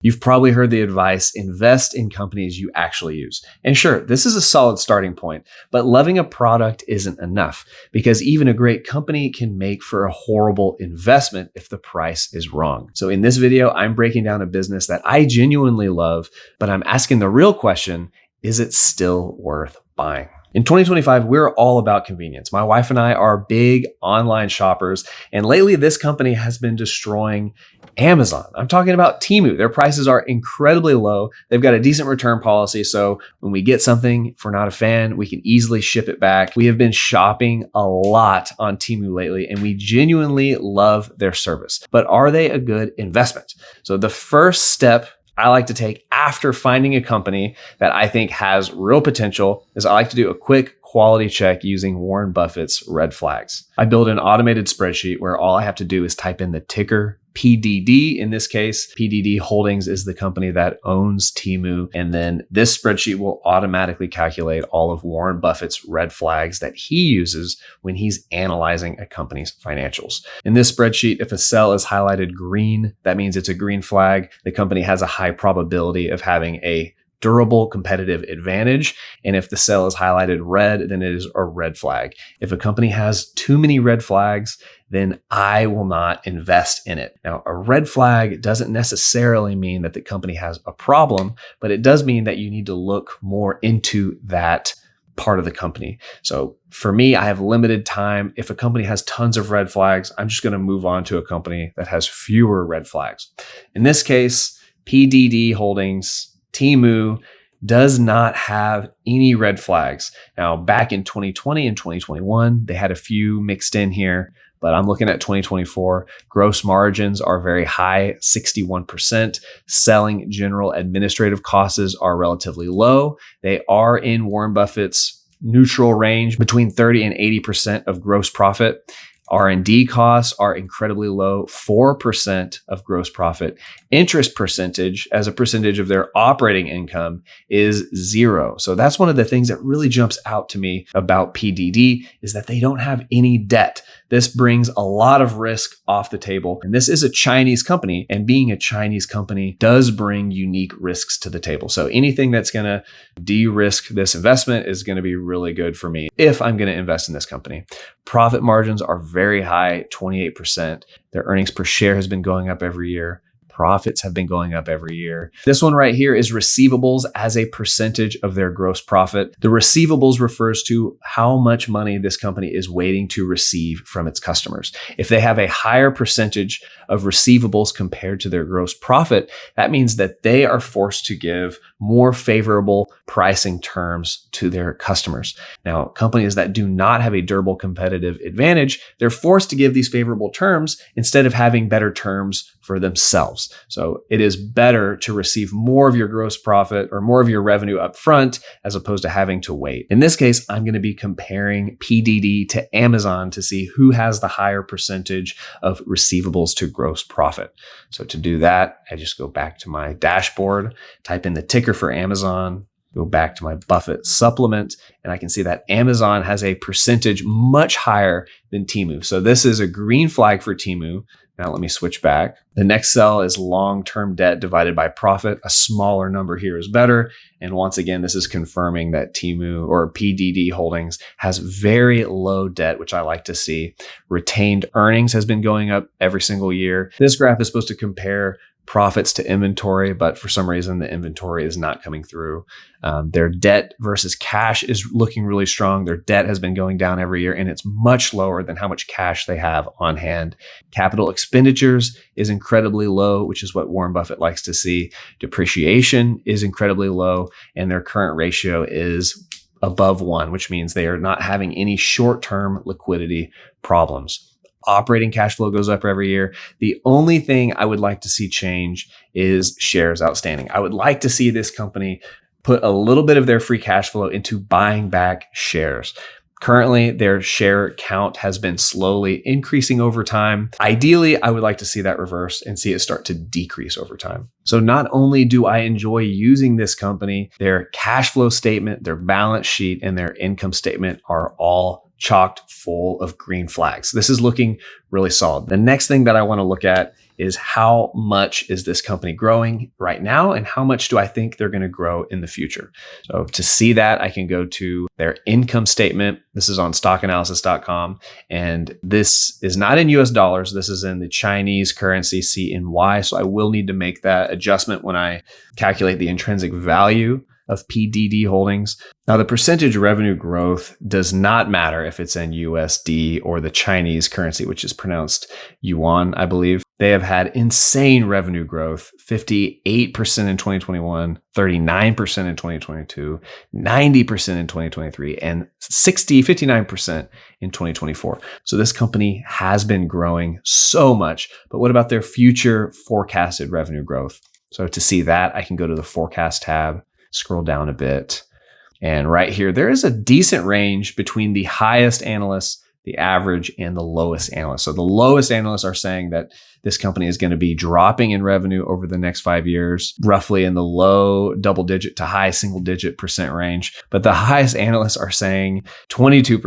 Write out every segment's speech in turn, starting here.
You've probably heard the advice, invest in companies you actually use. And sure, this is a solid starting point, but loving a product isn't enough because even a great company can make for a horrible investment if the price is wrong. So in this video, I'm breaking down a business that I genuinely love, but I'm asking the real question, is it still worth buying? In 2025, we're all about convenience. My wife and I are big online shoppers, and lately this company has been destroying Amazon. I'm talking about Temu. Their prices are incredibly low. They've got a decent return policy, so when we get something, if we're not a fan, we can easily ship it back. We have been shopping a lot on Temu lately, and we genuinely love their service. But are they a good investment? So the first step I like to take after finding a company that I think has real potential is I like to do a quick quality check using Warren Buffett's red flags. I build an automated spreadsheet where all I have to do is type in the ticker PDD. In this case, PDD Holdings is the company that owns Temu. And then this spreadsheet will automatically calculate all of Warren Buffett's red flags that he uses when he's analyzing a company's financials. In this spreadsheet, if a cell is highlighted green, that means it's a green flag. The company has a high probability of having a durable competitive advantage. And if the cell is highlighted red, then it is a red flag. If a company has too many red flags, then I will not invest in it. Now, a red flag doesn't necessarily mean that the company has a problem, but it does mean that you need to look more into that part of the company. So for me, I have limited time. If a company has tons of red flags, I'm just going to move on to a company that has fewer red flags. In this case, PDD Holdings, Temu does not have any red flags. Now, back in 2020 and 2021, they had a few mixed in here, but I'm looking at 2024. Gross margins are very high, 61%. Selling general administrative costs are relatively low. They are in Warren Buffett's neutral range between 30 and 80% of gross profit. R&D costs are incredibly low, 4% of gross profit. Interest percentage as a percentage of their operating income is 0. So that's one of the things that really jumps out to me about PDD is that they don't have any debt. This brings a lot of risk off the table. And this is a Chinese company, and being a Chinese company does bring unique risks to the table. So anything that's going to de-risk this investment is going to be really good for me if I'm going to invest in this company. Profit margins are very high, 28%. Their earnings per share has been going up every year. Profits have been going up every year. This one right here is receivables as a percentage of their gross profit. The receivables refers to how much money this company is waiting to receive from its customers. If they have a higher percentage of receivables compared to their gross profit, that means that they are forced to give more favorable pricing terms to their customers. Now, companies that do not have a durable competitive advantage, they're forced to give these favorable terms instead of having better terms for themselves. So it is better to receive more of your gross profit or more of your revenue up front as opposed to having to wait. In this case, I'm going to be comparing PDD to Amazon to see who has the higher percentage of receivables to gross profit. So to do that, I just go back to my dashboard, type in the ticker for Amazon, go back to my Buffett supplement, and I can see that Amazon has a percentage much higher than Temu. So this is a green flag for Temu. Now let me switch back. The next cell is long-term debt divided by profit. A smaller number here is better. And once again, this is confirming that Temu or PDD Holdings has very low debt, which I like to see. Retained earnings has been going up every single year. This graph is supposed to compare profits to inventory, but for some reason, the inventory is not coming through. Their debt versus cash is looking really strong. Their debt has been going down every year, and it's much lower than how much cash they have on hand. Capital expenditures is incredibly low, which is what Warren Buffett likes to see. Depreciation is incredibly low, and their current ratio is above 1, which means they are not having any short-term liquidity problems. Operating cash flow goes up every year. The only thing I would like to see change is shares outstanding. I would like to see this company put a little bit of their free cash flow into buying back shares. Currently, their share count has been slowly increasing over time. Ideally, I would like to see that reverse and see it start to decrease over time. So not only do I enjoy using this company, their cash flow statement, their balance sheet, and their income statement are all chocked full of green flags. This is looking really solid. The next thing that I want to look at is how much is this company growing right now and how much do I think they're going to grow in the future. So to see that, I can go to their income statement. This is on stockanalysis.com. And this is not in US dollars. This is in the Chinese currency CNY. So I will need to make that adjustment when I calculate the intrinsic value of PDD holdings. Now, the percentage revenue growth does not matter if it's in USD or the Chinese currency, which is pronounced yuan, I believe. They have had insane revenue growth, 58% in 2021, 39% in 2022, 90% in 2023, and 59% in 2024. So this company has been growing so much. But what about their future forecasted revenue growth? So to see that, I can go to the forecast tab, scroll down a bit. And right here, there is a decent range between the highest analysts, the average, and the lowest analysts. So the lowest analysts are saying that this company is going to be dropping in revenue over the next 5 years, roughly in the low double-digit to high single-digit percent range. But the highest analysts are saying 22%,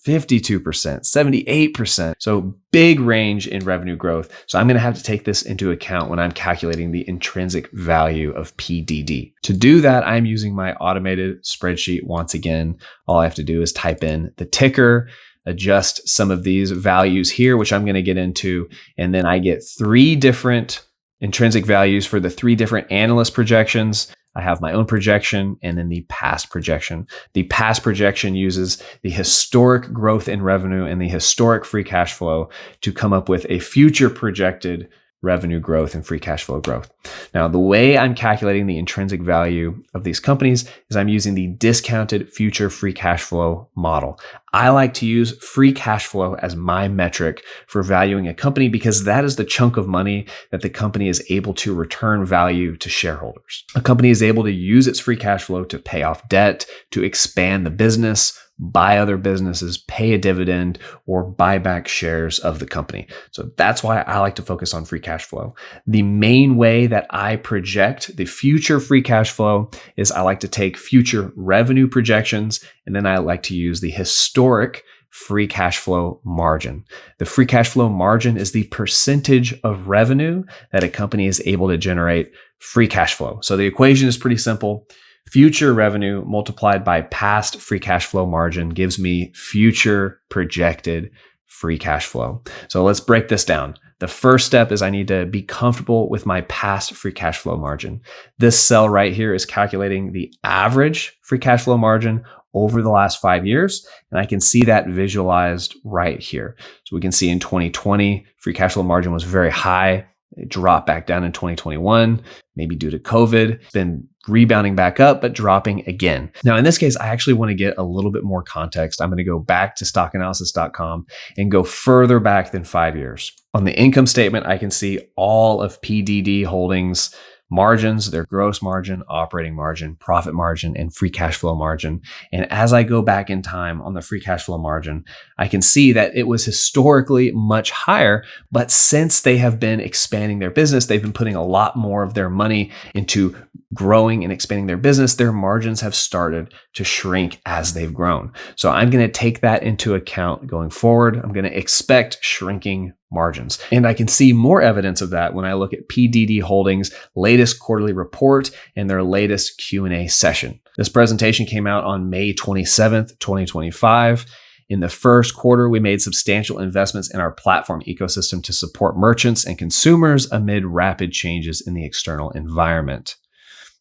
52%, 78%. So big range in revenue growth. So I'm going to have to take this into account when I'm calculating the intrinsic value of PDD. To do that, I'm using my automated spreadsheet once again. All I have to do is type in the ticker, adjust some of these values here, which I'm going to get into. And then I get 3 different intrinsic values for the 3 different analyst projections. I have my own projection and then the past projection. The past projection uses the historic growth in revenue and the historic free cash flow to come up with a future projected revenue growth and free cash flow growth. Now, the way I'm calculating the intrinsic value of these companies is I'm using the discounted future free cash flow model. I like to use free cash flow as my metric for valuing a company because that is the chunk of money that the company is able to return value to shareholders. A company is able to use its free cash flow to pay off debt, to expand the business, buy other businesses, pay a dividend, or buy back shares of the company. So that's why I like to focus on free cash flow. The main way that I project the future free cash flow is I like to take future revenue projections, and then I like to use the historic free cash flow margin. The free cash flow margin is the percentage of revenue that a company is able to generate free cash flow. So the equation is pretty simple. Future revenue multiplied by past free cash flow margin gives me future projected free cash flow. So let's break this down. The first step is I need to be comfortable with my past free cash flow margin. This cell right here is calculating the average free cash flow margin over the last 5 years. And I can see that visualized right here. So we can see in 2020, free cash flow margin was very high. It dropped back down in 2021, maybe due to COVID. It's been rebounding back up, but dropping again. Now, in this case, I actually want to get a little bit more context. I'm going to go back to stockanalysis.com and go further back than 5 years. On the income statement, I can see all of PDD Holdings margins, their gross margin, operating margin, profit margin, and free cash flow margin. And as I go back in time on the free cash flow margin, I can see that it was historically much higher, but since they have been expanding their business, they've been putting a lot more of their money into growing and expanding their business. Their margins have started to shrink as they've grown. So I'm going to take that into account going forward. I'm going to expect shrinking margins. And I can see more evidence of that when I look at PDD Holdings' latest quarterly report and their latest Q&A session. This presentation came out on May 27th, 2025. In the first quarter, we made substantial investments in our platform ecosystem to support merchants and consumers amid rapid changes in the external environment.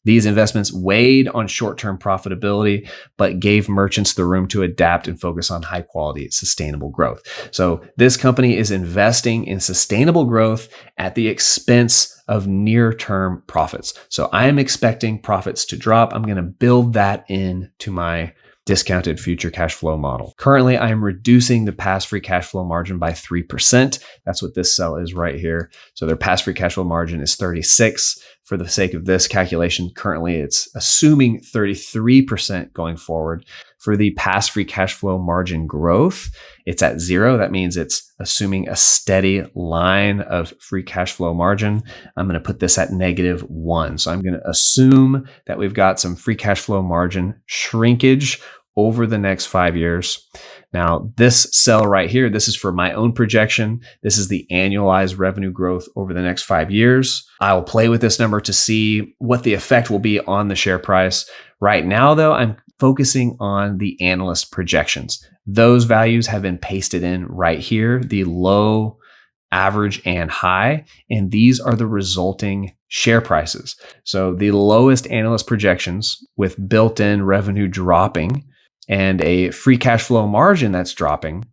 These investments weighed on short-term profitability, but gave merchants the room to adapt and focus on high-quality, sustainable growth. So this company is investing in sustainable growth at the expense of near-term profits. So I am expecting profits to drop. I'm going to build that into my discounted future cash flow model. Currently, I am reducing the past free cash flow margin by 3%. That's what this cell is right here. So their past free cash flow margin is 36. For the sake of this calculation, currently it's assuming 33% going forward. For the past free cash flow margin growth, it's at 0. That means it's assuming a steady line of free cash flow margin. I'm going to put this at -1. So I'm going to assume that we've got some free cash flow margin shrinkage over the next 5 years. Now, this cell right here, this is for my own projection. This is the annualized revenue growth over the next 5 years. I will play with this number to see what the effect will be on the share price. Right now, though, I'm focusing on the analyst projections. Those values have been pasted in right here, the low, average, and high, and these are the resulting share prices. So the lowest analyst projections with built-in revenue dropping and a free cash flow margin that's dropping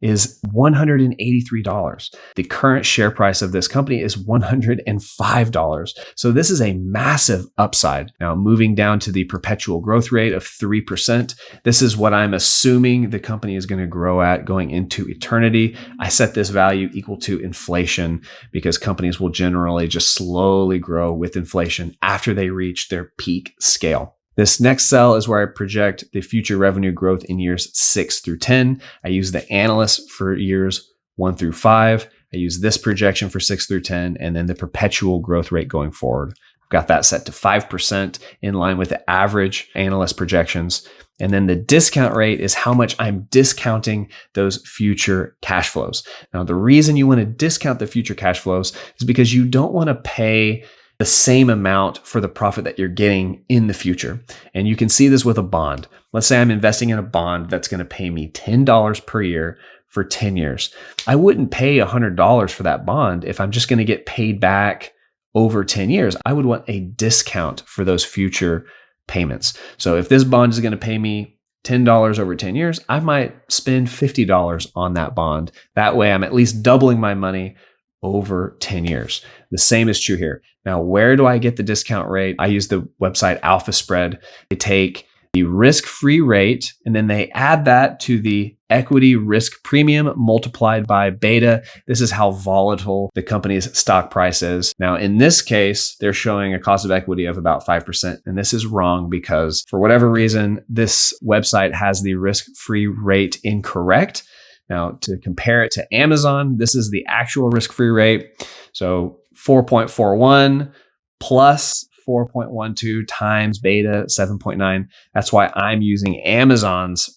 is $183. The current share price of this company is $105. So this is a massive upside. Now, moving down to the perpetual growth rate of 3%, this is what I'm assuming the company is going to grow at going into eternity. I set this value equal to inflation because companies will generally just slowly grow with inflation after they reach their peak scale. This next cell is where I project the future revenue growth in years 6 through 10. I use the analyst for years 1 through 5. I use this projection for 6 through 10, and then the perpetual growth rate going forward. I've got that set to 5% in line with the average analyst projections. And then the discount rate is how much I'm discounting those future cash flows. Now, the reason you want to discount the future cash flows is because you don't want to pay the same amount for the profit that you're getting in the future. And you can see this with a bond. Let's say I'm investing in a bond that's going to pay me $10 per year for 10 years. I wouldn't pay $100 for that bond if I'm just going to get paid back over 10 years. I would want a discount for those future payments. So if this bond is going to pay me $10 over 10 years, I might spend $50 on that bond. That way I'm at least doubling my money over 10 years. The same is true here. Now, where do I get the discount rate? I use the website Alpha Spread. They take the risk-free rate and then they add that to the equity risk premium multiplied by beta. This is how volatile the company's stock price is. Now, in this case, they're showing a cost of equity of about 5%. And this is wrong because for whatever reason, this website has the risk-free rate incorrect. Now, to compare it to Amazon, this is the actual risk-free rate. So 4.41 plus 4.12 times beta 7.9. That's why I'm using Amazon's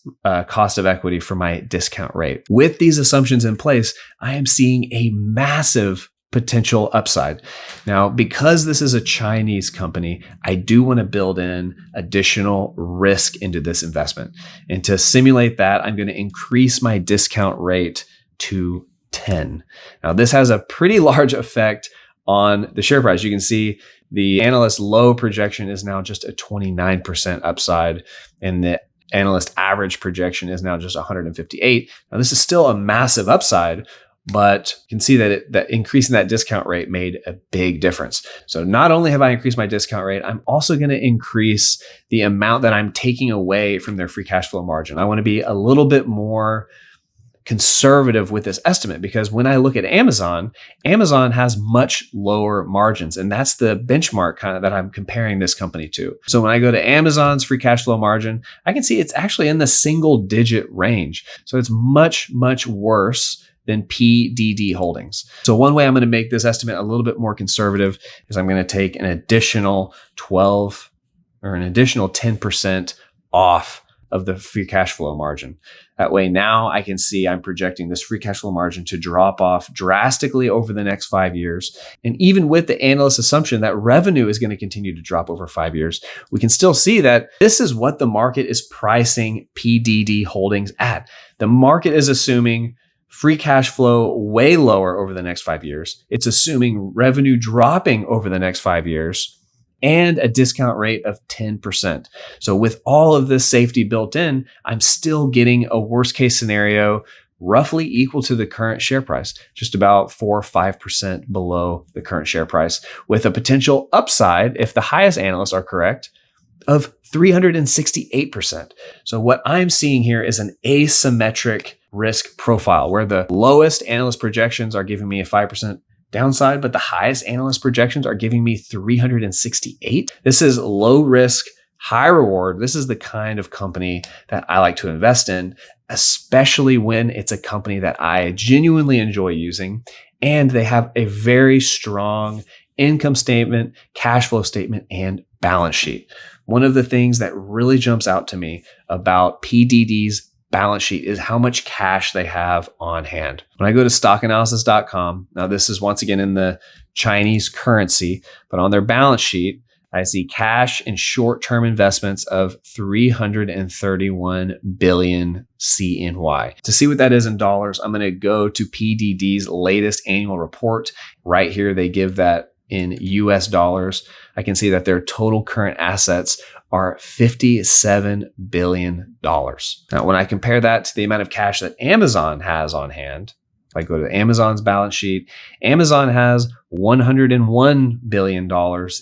cost of equity for my discount rate. With these assumptions in place, I am seeing a massive potential upside. Now, because this is a Chinese company, I do want to build in additional risk into this investment. And to simulate that, I'm going to increase my discount rate to 10. Now, this has a pretty large effect on the share price. You can see the analyst low projection is now just a 29% upside, and the analyst average projection is now just 158. Now, this is still a massive upside, but you can see that that increasing that discount rate made a big difference. So not only have I increased my discount rate, I'm also going to increase the amount that I'm taking away from their free cash flow margin. I want to be a little bit more conservative with this estimate because when I look at Amazon, Amazon has much lower margins, and that's the benchmark kind of that I'm comparing this company to. So when I go to Amazon's free cash flow margin, I can see it's actually in the single digit range. So it's much, much worse than PDD holdings. So one way I'm going to make this estimate a little bit more conservative is I'm going to take an additional 12 or an additional 10% off of the free cash flow margin. That way now I can see I'm projecting this free cash flow margin to drop off drastically over the next 5 years. And even with the analyst assumption that revenue is going to continue to drop over 5 years, we can still see that this is what the market is pricing PDD holdings at. The market is assuming free cash flow way lower over the next 5 years. It's assuming revenue dropping over the next 5 years and a discount rate of 10%. So with all of this safety built in, I'm still getting a worst case scenario roughly equal to the current share price, just about 4 or 5% below the current share price, with a potential upside, if the highest analysts are correct, of 368%. So what I'm seeing here is an asymmetric risk profile where the lowest analyst projections are giving me a 5% downside, but the highest analyst projections are giving me 368. This is low risk, high reward. This is the kind of company that I like to invest in, especially when it's a company that I genuinely enjoy using and they have a very strong income statement, cash flow statement, and balance sheet. One of the things that really jumps out to me about PDD's balance sheet is how much cash they have on hand. When I go to stockanalysis.com, now this is once again in the Chinese currency, but on their balance sheet, I see cash and short-term investments of 331 billion CNY. To see what that is in dollars, I'm going to go to PDD's latest annual report. Right here, they give that in US dollars. I can see that their total current assets are $57 billion. Now, when I compare that to the amount of cash that Amazon has on hand, if I go to Amazon's balance sheet, Amazon has $101 billion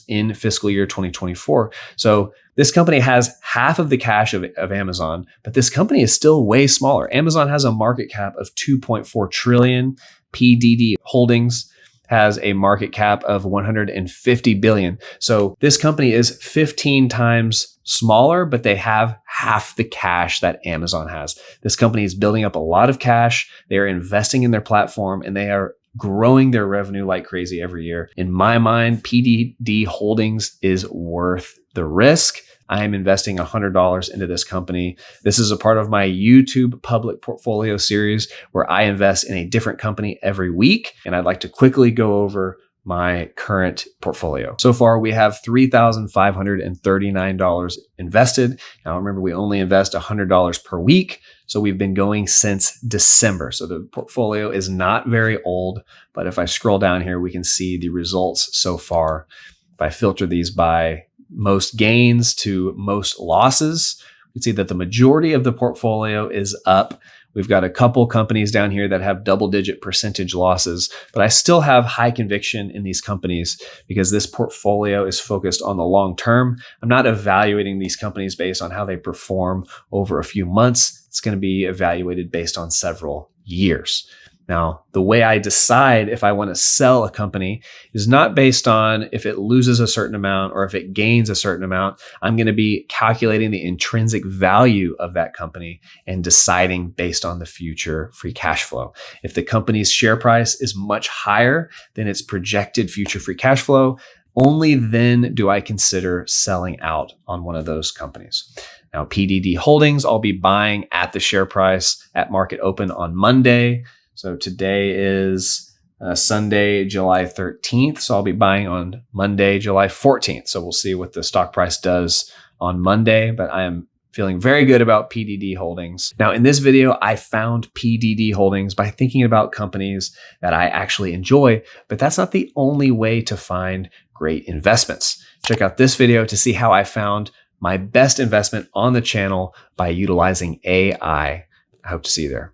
in fiscal year 2024. So this company has half of the cash of Amazon, but this company is still way smaller. Amazon has a market cap of 2.4 trillion. PDD Holdings has a market cap of 150 billion. So this company is 15 times smaller, but they have half the cash that Amazon has. This company is building up a lot of cash. They are investing in their platform and they are growing their revenue like crazy every year. In my mind, PDD Holdings is worth the risk. I am investing $100 into this company. This is a part of my YouTube public portfolio series where I invest in a different company every week. And I'd like to quickly go over my current portfolio. So far, we have $3,539 invested. Now, remember, we only invest $100 per week. So we've been going since December. So the portfolio is not very old, but if I scroll down here, we can see the results so far. If I filter these by most gains to most losses, we can see that the majority of the portfolio is up. We've got a couple companies down here that have double-digit percentage losses, but I still have high conviction in these companies because this portfolio is focused on the long term. I'm not evaluating these companies based on how they perform over a few months. It's going to be evaluated based on several years. Now, the way I decide if I want to sell a company is not based on if it loses a certain amount or if it gains a certain amount. I'm going to be calculating the intrinsic value of that company and deciding based on the future free cash flow. If the company's share price is much higher than its projected future free cash flow, only then do I consider selling out on one of those companies. Now, PDD Holdings, I'll be buying at the share price at market open on Monday. So today is Sunday, July 13th. So I'll be buying on Monday, July 14th. So we'll see what the stock price does on Monday, but I am feeling very good about PDD Holdings. Now, in this video, I found PDD Holdings by thinking about companies that I actually enjoy, but that's not the only way to find great investments. Check out this video to see how I found my best investment on the channel by utilizing AI. I hope to see you there.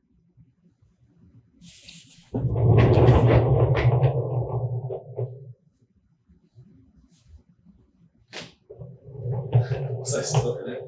Was I still in it?